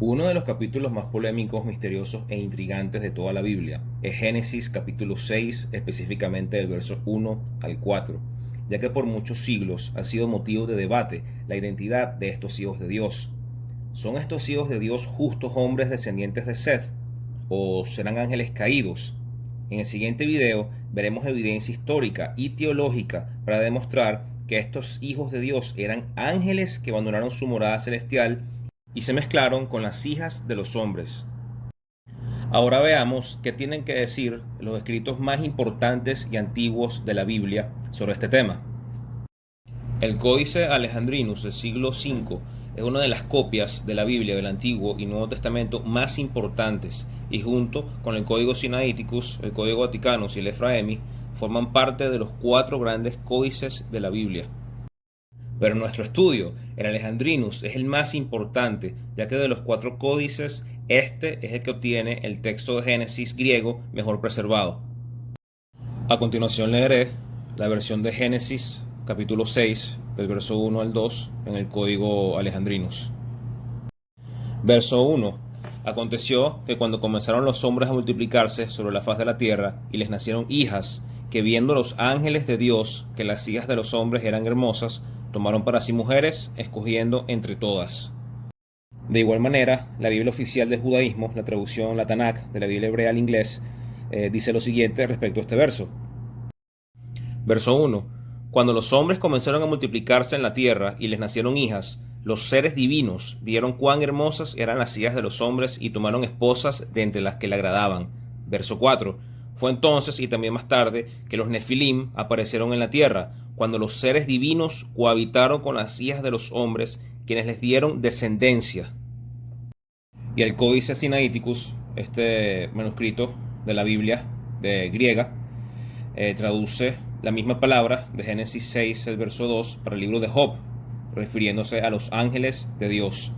Uno de los capítulos más polémicos, misteriosos e intrigantes de toda la Biblia es Génesis capítulo 6, específicamente del verso 1 al 4, ya que por muchos siglos ha sido motivo de debate la identidad de estos hijos de Dios. ¿Son estos hijos de Dios justos hombres descendientes de Seth? ¿O serán ángeles caídos? En el siguiente video veremos evidencia histórica y teológica para demostrar que estos hijos de Dios eran ángeles que abandonaron su morada celestial y se mezclaron con las hijas de los hombres. Ahora veamos qué tienen que decir los escritos más importantes y antiguos de la Biblia sobre este tema. El Códice Alejandrinus del siglo V es una de las copias de la Biblia del Antiguo y Nuevo Testamento más importantes, y junto con el Código Sinaiticus, el Código Vaticanus y el Efraemi forman parte de los 4 grandes códices de la Biblia. Pero en nuestro estudio, el Alejandrinus es el más importante, ya que de los 4 códices, este es el que obtiene el texto de Génesis griego mejor preservado. A continuación leeré la versión de Génesis capítulo 6, del verso 1 al 2, en el código Alejandrinus. Verso 1. Aconteció que cuando comenzaron los hombres a multiplicarse sobre la faz de la tierra, y les nacieron hijas, que viendo los ángeles de Dios que las hijas de los hombres eran hermosas, tomaron para sí mujeres, escogiendo entre todas. De igual manera, la Biblia oficial del judaísmo, la traducción, la Tanakh, de la Biblia hebrea al inglés, dice lo siguiente respecto a este verso. Verso 1. Cuando los hombres comenzaron a multiplicarse en la tierra y les nacieron hijas, los seres divinos vieron cuán hermosas eran las hijas de los hombres y tomaron esposas de entre las que le agradaban. Verso 4. Fue entonces y también más tarde que los Nefilim aparecieron en la tierra, cuando los seres divinos cohabitaron con las hijas de los hombres, quienes les dieron descendencia. Y el Códice Sinaiticus, este manuscrito de la Biblia de griega, traduce la misma palabra de Génesis 6, el verso 2, para el libro de Job, refiriéndose a los ángeles de Dios.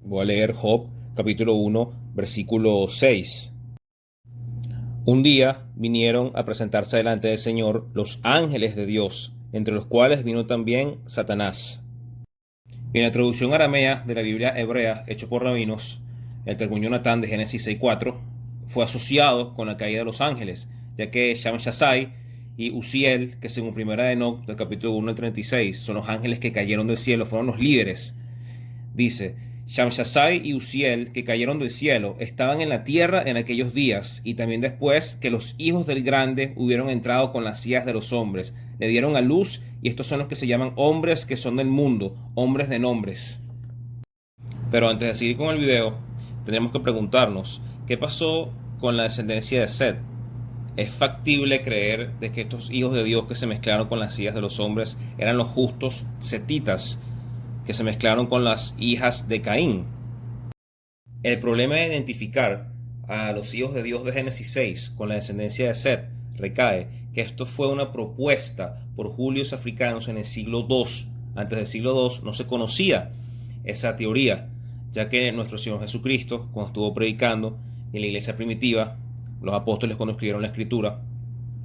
Voy a leer Job, capítulo 1, versículo 6. Un día vinieron a presentarse delante del Señor los ángeles de Dios, entre los cuales vino también Satanás. En la traducción aramea de la Biblia hebrea, hecho por rabinos, el Targum Yonatán de Génesis 6.4 fue asociado con la caída de los ángeles, ya que Shamshasai y Uziel, que según Primera de Enoch, del capítulo 1 al 36, son los ángeles que cayeron del cielo, fueron los líderes. Dice, Shamshasai y Uziel, que cayeron del cielo, estaban en la tierra en aquellos días, y también después que los hijos del grande hubieron entrado con las hijas de los hombres, le dieron a luz, y estos son los que se llaman hombres que son del mundo, hombres de nombres. Pero antes de seguir con el video, tenemos que preguntarnos, ¿qué pasó con la descendencia de Seth? ¿Es factible creer de que estos hijos de Dios que se mezclaron con las hijas de los hombres eran los justos setitas que se mezclaron con las hijas de Caín? El problema de identificar a los hijos de Dios de Génesis 6 con la descendencia de Seth recae que esto fue una propuesta por Julios Africanos en el siglo II. Antes del siglo II no se conocía esa teoría, ya que nuestro Señor Jesucristo, cuando estuvo predicando en la iglesia primitiva, los apóstoles cuando escribieron la escritura,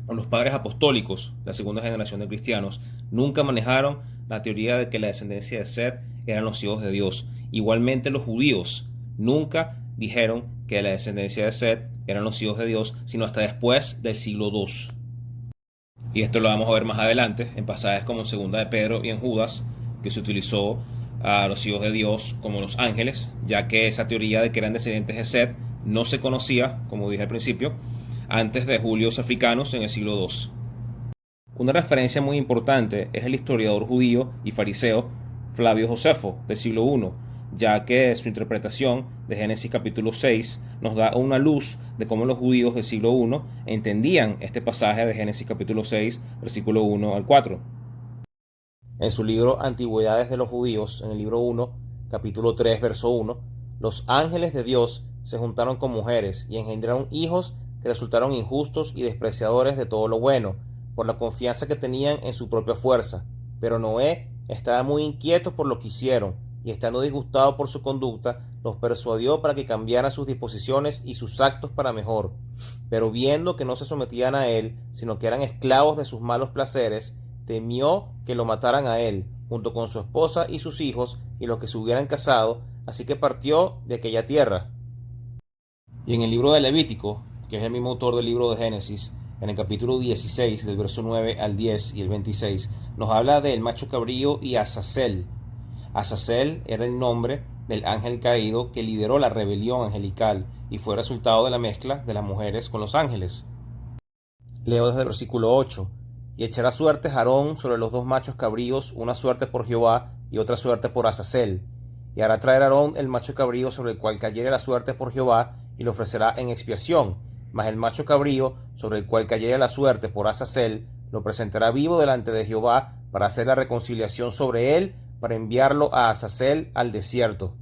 o los padres apostólicos, la segunda generación de cristianos, nunca manejaron la teoría de que la descendencia de Seth eran los hijos de Dios. Igualmente los judíos nunca dijeron que la descendencia de Seth eran los hijos de Dios, sino hasta después del siglo II. Y esto lo vamos a ver más adelante, en pasajes como en Segunda de Pedro y en Judas, que se utilizó a los hijos de Dios como los ángeles, ya que esa teoría de que eran descendientes de Seth no se conocía, como dije al principio, antes de Julios Africanos en el siglo II. Una referencia muy importante es el historiador judío y fariseo Flavio Josefo del siglo I, ya que su interpretación de Génesis capítulo 6 nos da una luz de cómo los judíos del siglo I entendían este pasaje de Génesis capítulo 6, versículo 1 al 4. En su libro Antigüedades de los Judíos, en el libro 1, capítulo 3, verso 1, los ángeles de Dios se juntaron con mujeres y engendraron hijos que resultaron injustos y despreciadores de todo lo bueno, por la confianza que tenían en su propia fuerza. Pero Noé estaba muy inquieto por lo que hicieron, y estando disgustado por su conducta, los persuadió para que cambiaran sus disposiciones y sus actos para mejor. Pero viendo que no se sometían a él, sino que eran esclavos de sus malos placeres, temió que lo mataran a él, junto con su esposa y sus hijos, y los que se hubieran casado, así que partió de aquella tierra. Y en el libro de Levítico, que es el mismo autor del libro de Génesis, en el capítulo 16, del verso 9 al 10 y el 26, nos habla del macho cabrío y Azazel. Azazel era el nombre del ángel caído que lideró la rebelión angelical y fue resultado de la mezcla de las mujeres con los ángeles. Leo desde el versículo 8. Y echará suertes Aarón sobre los dos machos cabríos, una suerte por Jehová y otra suerte por Azazel. Y hará traer Aarón el macho cabrío sobre el cual cayere la suerte por Jehová, y lo ofrecerá en expiación. Mas el macho cabrío sobre el cual cayere la suerte por Azazel, lo presentará vivo delante de Jehová para hacer la reconciliación sobre él, para enviarlo a Azazel al desierto.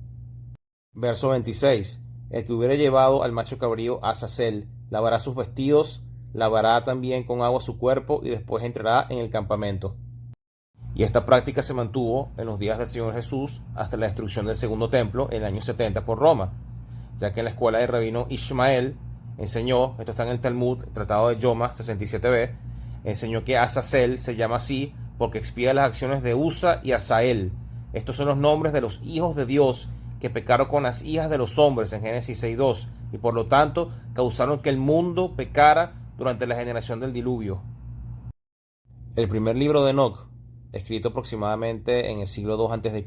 Verso 26. El que hubiere llevado al macho cabrío a Azazel, lavará sus vestidos, lavará también con agua su cuerpo y después entrará en el campamento. Y esta práctica se mantuvo en los días del Señor Jesús hasta la destrucción del segundo templo en el año 70 por Roma, ya que en la escuela del rabino Ishmael enseñó, esto está en el Talmud, el Tratado de Yoma 67b, enseñó que Azazel se llama así porque expía las acciones de Usa y Asael. Estos son los nombres de los hijos de Dios que pecaron con las hijas de los hombres en Génesis 6.2 y por lo tanto causaron que el mundo pecara durante la generación del diluvio. El primer libro de Enoc, escrito aproximadamente en el siglo II a.C.,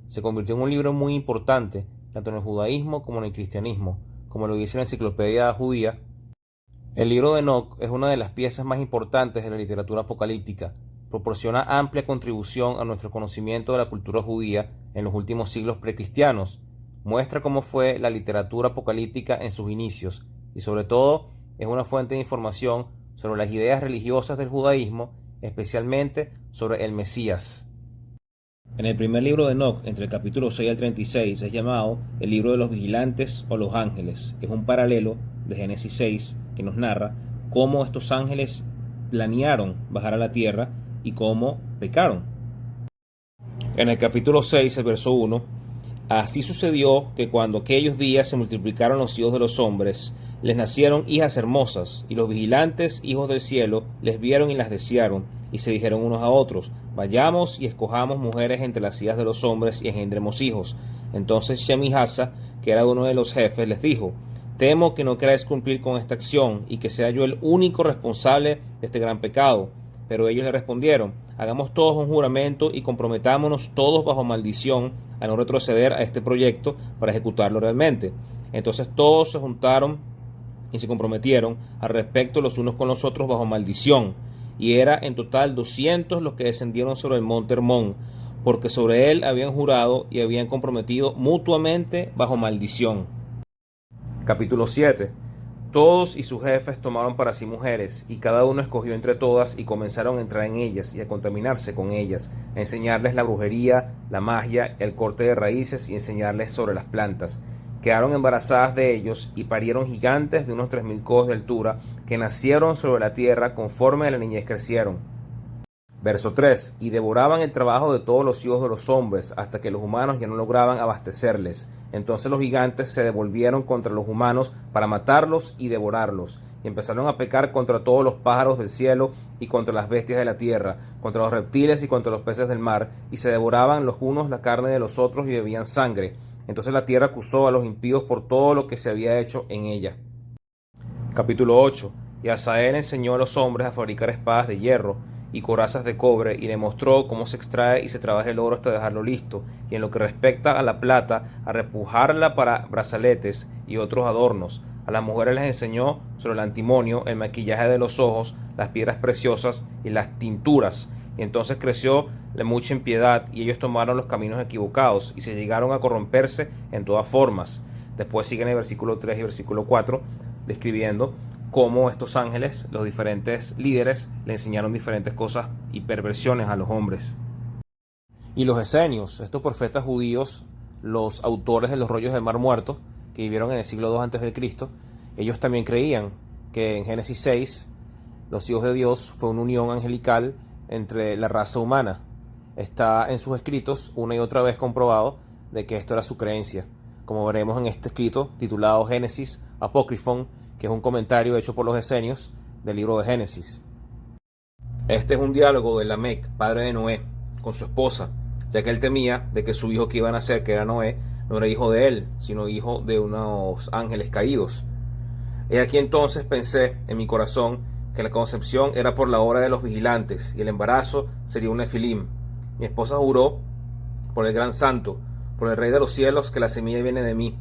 se convirtió en un libro muy importante tanto en el judaísmo como en el cristianismo, como lo dice la enciclopedia judía. El libro de Enoc es una de las piezas más importantes de la literatura apocalíptica. Proporciona amplia contribución a nuestro conocimiento de la cultura judía en los últimos siglos precristianos. Muestra cómo fue la literatura apocalíptica en sus inicios y sobre todo es una fuente de información sobre las ideas religiosas del judaísmo, especialmente sobre el Mesías. En el primer libro de Enoc, entre el capítulo 6 al 36, es llamado el libro de los vigilantes o los ángeles, que es un paralelo de Génesis 6 que nos narra cómo estos ángeles planearon bajar a la tierra y cómo pecaron. En el capítulo 6, el verso 1, así sucedió que cuando aquellos días se multiplicaron los hijos de los hombres, les nacieron hijas hermosas, y los vigilantes, hijos del cielo, les vieron y las desearon, y se dijeron unos a otros, vayamos y escojamos mujeres entre las hijas de los hombres y engendremos hijos. Entonces Shem y Jasa, que era uno de los jefes, les dijo, temo que no queráis cumplir con esta acción, y que sea yo el único responsable de este gran pecado. Pero ellos le respondieron, hagamos todos un juramento y comprometámonos todos bajo maldición a no retroceder a este proyecto para ejecutarlo realmente. Entonces todos se juntaron y se comprometieron al respecto los unos con los otros bajo maldición, y era en total 200 los que descendieron sobre el monte Hermón, porque sobre él habían jurado y habían comprometido mutuamente bajo maldición. Capítulo 7. Todos y sus jefes tomaron para sí mujeres, y cada uno escogió entre todas y comenzaron a entrar en ellas y a contaminarse con ellas, a enseñarles la brujería, la magia, el corte de raíces y enseñarles sobre las plantas. Quedaron embarazadas de ellos y parieron gigantes de unos 3000 codos de altura que nacieron sobre la tierra conforme a la niñez crecieron. Verso 3. Y devoraban el trabajo de todos los hijos de los hombres hasta que los humanos ya no lograban abastecerles. Entonces los gigantes se devolvieron contra los humanos para matarlos y devorarlos. Y empezaron a pecar contra todos los pájaros del cielo y contra las bestias de la tierra, contra los reptiles y contra los peces del mar. Y se devoraban los unos la carne de los otros y bebían sangre. Entonces la tierra acusó a los impíos por todo lo que se había hecho en ella. Capítulo 8. Y Asael enseñó a los hombres a fabricar espadas de hierro y corazas de cobre, y le mostró cómo se extrae y se trabaja el oro hasta dejarlo listo, y en lo que respecta a la plata, a repujarla para brazaletes y otros adornos. A las mujeres les enseñó sobre el antimonio, el maquillaje de los ojos, las piedras preciosas y las tinturas. Y entonces creció la mucha impiedad, y ellos tomaron los caminos equivocados, y se llegaron a corromperse en todas formas. Después siguen el versículo 3 y versículo 4, describiendo cómo estos ángeles, los diferentes líderes, le enseñaron diferentes cosas y perversiones a los hombres. Y los esenios, estos profetas judíos, los autores de los rollos del Mar Muerto, que vivieron en el siglo II a.C., ellos también creían que en Génesis 6, los hijos de Dios fue una unión angelical entre la raza humana. Está en sus escritos una y otra vez comprobado de que esto era su creencia, como veremos en este escrito titulado Génesis Apócrifon, que es un comentario hecho por los esenios del libro de Génesis. Este es un diálogo de Lamec, padre de Noé, con su esposa, ya que él temía de que su hijo que iba a nacer, que era Noé, no era hijo de él, sino hijo de unos ángeles caídos. He aquí entonces pensé en mi corazón que la concepción era por la hora de los vigilantes, y el embarazo sería un nefilim. Mi esposa juró por el gran santo, por el rey de los cielos, que la semilla viene de mí,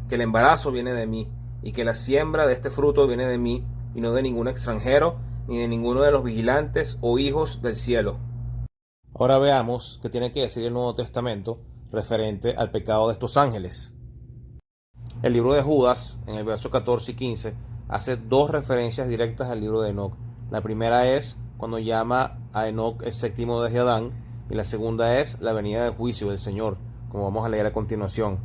que el embarazo viene de mí, y que la siembra de este fruto viene de mí, y no de ningún extranjero, ni de ninguno de los vigilantes o hijos del cielo. Ahora veamos qué tiene que decir el Nuevo Testamento referente al pecado de estos ángeles. El libro de Judas, en el verso 14 y 15, hace dos referencias directas al libro de Enoc. La primera es cuando llama a Enoc el séptimo desde Adán, y la segunda es la venida del juicio del Señor, como vamos a leer a continuación.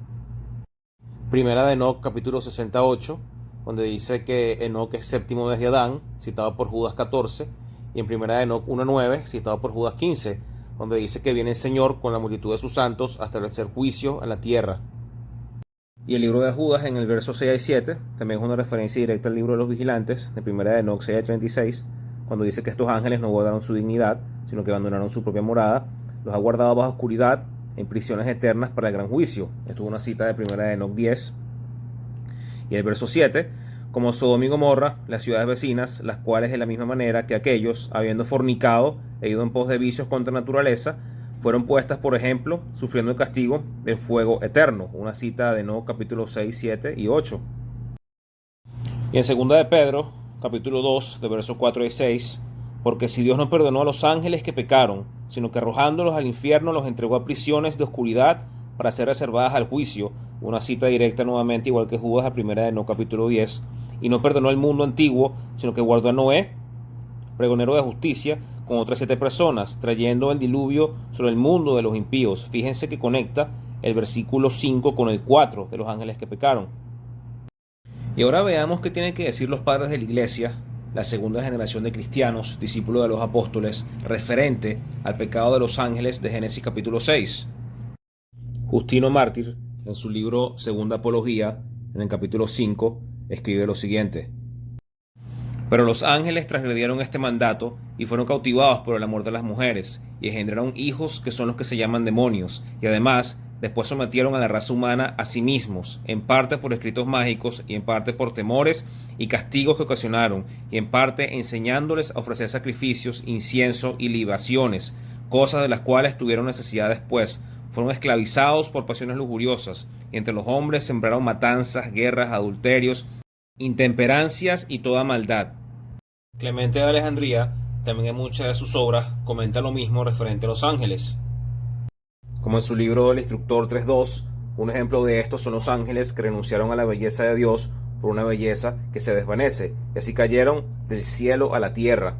Primera de Enoc, capítulo 68, donde dice que Enoc es séptimo desde Adán, citado por Judas 14, y en primera de Enoc 1.9, citado por Judas 15, donde dice que viene el Señor con la multitud de sus santos a establecer juicio en la tierra. Y el libro de Judas, en el verso 6 y 7, también es una referencia directa al libro de los vigilantes, de primera de Enoc 6 y 36, cuando dice que estos ángeles no guardaron su dignidad, sino que abandonaron su propia morada, los ha guardado bajo oscuridad, en prisiones eternas para el gran juicio. Esto es una cita de primera de Enoc 10. Y el verso 7, como Sodoma y Gomorra, las ciudades vecinas, las cuales de la misma manera que aquellos, habiendo fornicado e ido en pos de vicios contra naturaleza, fueron puestas, por ejemplo, sufriendo el castigo del fuego eterno. Una cita de Enoc capítulo 6, 7 y 8. Y en segunda de Pedro, capítulo 2, de versos 4 y 6, porque si Dios no perdonó a los ángeles que pecaron, sino que arrojándolos al infierno los entregó a prisiones de oscuridad para ser reservadas al juicio, una cita directa nuevamente igual que Judas a primera de Enoc capítulo 10, y no perdonó el mundo antiguo, sino que guardó a Noé, pregonero de justicia, con otras 7 personas, trayendo el diluvio sobre el mundo de los impíos. Fíjense que conecta el versículo 5 con el 4 de los ángeles que pecaron. Y ahora veamos qué tienen que decir los padres de la iglesia, la segunda generación de cristianos, discípulos de los apóstoles, referente al pecado de los ángeles de Génesis capítulo 6. Justino Mártir, en su libro Segunda Apología, en el capítulo 5, escribe lo siguiente: pero los ángeles transgredieron este mandato y fueron cautivados por el amor de las mujeres, y engendraron hijos que son los que se llaman demonios, y además después sometieron a la raza humana a sí mismos, en parte por escritos mágicos, y en parte por temores y castigos que ocasionaron, y en parte enseñándoles a ofrecer sacrificios, incienso y libaciones, cosas de las cuales tuvieron necesidad después. Fueron esclavizados por pasiones lujuriosas, y entre los hombres sembraron matanzas, guerras, adulterios, intemperancias y toda maldad. Clemente de Alejandría, también en muchas de sus obras, comenta lo mismo referente a los ángeles. Como en su libro El Instructor 3.2, un ejemplo de esto son los ángeles que renunciaron a la belleza de Dios por una belleza que se desvanece, y así cayeron del cielo a la tierra.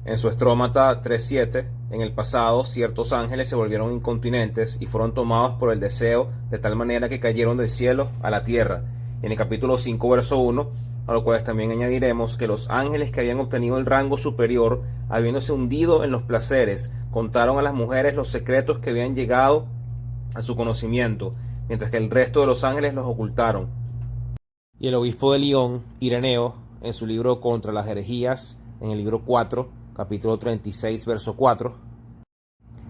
En su Estrómata 3.7, en el pasado ciertos ángeles se volvieron incontinentes y fueron tomados por el deseo de tal manera que cayeron del cielo a la tierra. En el capítulo 5, verso 1, a lo cual también añadiremos que los ángeles que habían obtenido el rango superior, habiéndose hundido en los placeres, contaron a las mujeres los secretos que habían llegado a su conocimiento, mientras que el resto de los ángeles los ocultaron. Y el obispo de Lyon, Ireneo, en su libro Contra las herejías, en el libro 4, capítulo 36, verso 4,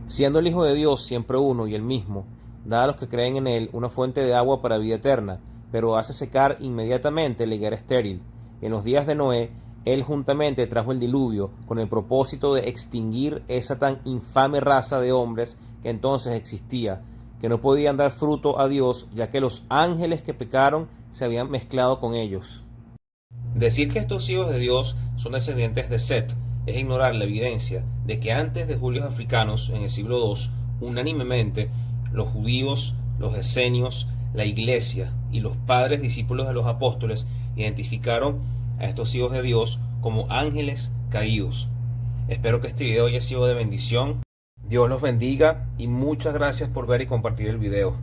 siendo el Hijo de Dios siempre uno y el mismo, da a los que creen en él una fuente de agua para vida eterna, pero hace secar inmediatamente la higuera estéril. En los días de Noé, él juntamente trajo el diluvio con el propósito de extinguir esa tan infame raza de hombres que entonces existía, que no podían dar fruto a Dios, ya que los ángeles que pecaron se habían mezclado con ellos. Decir que estos hijos de Dios son descendientes de Set es ignorar la evidencia de que antes de Julios Africanos, en el siglo II, unánimemente, los judíos, los esenios, la iglesia y los padres discípulos de los apóstoles identificaron a estos hijos de Dios como ángeles caídos. Espero que este video haya sido de bendición. Dios los bendiga y muchas gracias por ver y compartir el video.